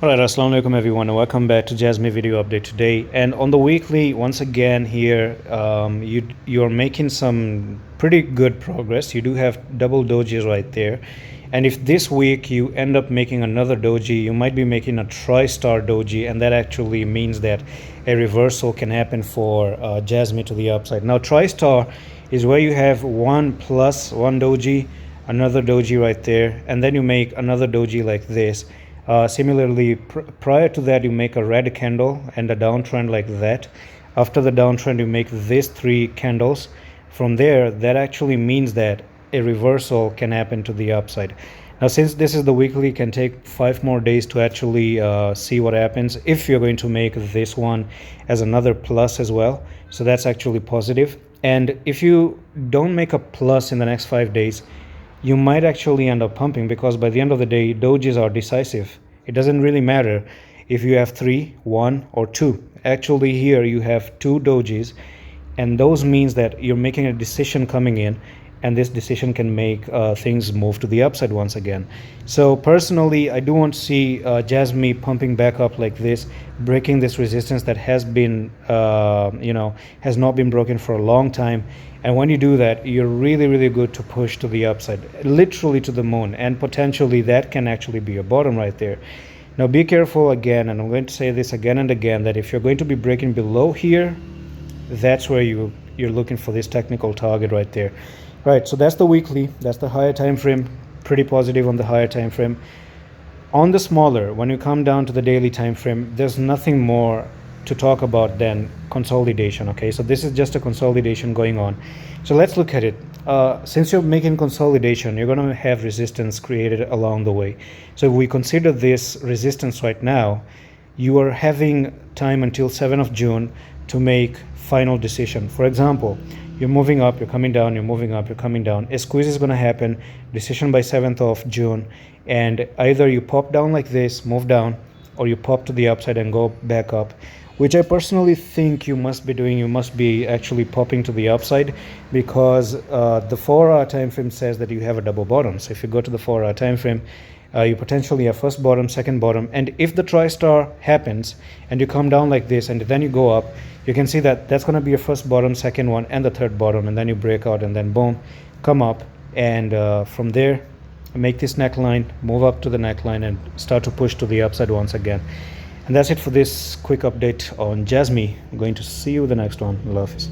Alright, assalamu alaikum everyone, and welcome back to Jasmy video update today. And on the weekly, once again here, you're making some pretty good progress. You do have double dojis right there, and if this week you end up making another doji, you might be making a Tristar doji, and that actually means that a reversal can happen for Jasmy to the upside. Now Tristar is where you have one plus one doji, another doji right there, and then you make another doji like this. Similarly, prior to that, you make a red candle and a downtrend like that. After the downtrend, you make these three candles. From there, that actually means that a reversal can happen to the upside. Now, since this is the weekly, it can take 5 more days to actually see what happens if you're going to make this one as another plus as well. So that's actually positive. And if you don't make a plus in the next 5 days, you might actually end up pumping, because by the end of the day, dojis are decisive. It doesn't really matter if you have 3, 1, or 2. Actually, here you have 2 dojis, and those means that you're making a decision coming in, and this decision can make things move to the upside once again. So personally, I do want to see Jasmy pumping back up like this, breaking this resistance that has been, has not been broken for a long time. And when you do that, you're really good to push to the upside, literally to the moon, and potentially that can actually be your bottom right there. Now be careful again, and I'm going to say this again and again, that if you're going to be breaking below here, that's where you're looking for this technical target right there. Right, so that's the weekly, that's the higher time frame, pretty positive on the higher time frame. On the smaller, when you come down to the daily time frame, there's nothing more to talk about than consolidation. Okay, so this is just a consolidation going on. So let's look at it. Since you're making consolidation, you're going to have resistance created along the way. So if we consider this resistance right now, you are having time until 7th of June to make final decision. For example, you're moving up, you're coming down, you're moving up, you're coming down. A squeeze is going to happen, decision by 7th of June, and either you pop down like this, move down, or you pop to the upside and go back up, which I personally think you must be doing. You must be actually popping to the upside, because the 4-hour time frame says that you have a double bottom. So if you go to the 4-hour time frame, you potentially have first bottom, second bottom, and if the Tristar happens and you come down like this and then you go up, you can see that that's going to be your first bottom, second one, and the third bottom, and then you break out and then boom, come up, and from there make this neckline, move up to the neckline, and start to push to the upside once again. And that's it for this quick update on Jasmy. I'm going to see you in the next one. Allah Hafiz.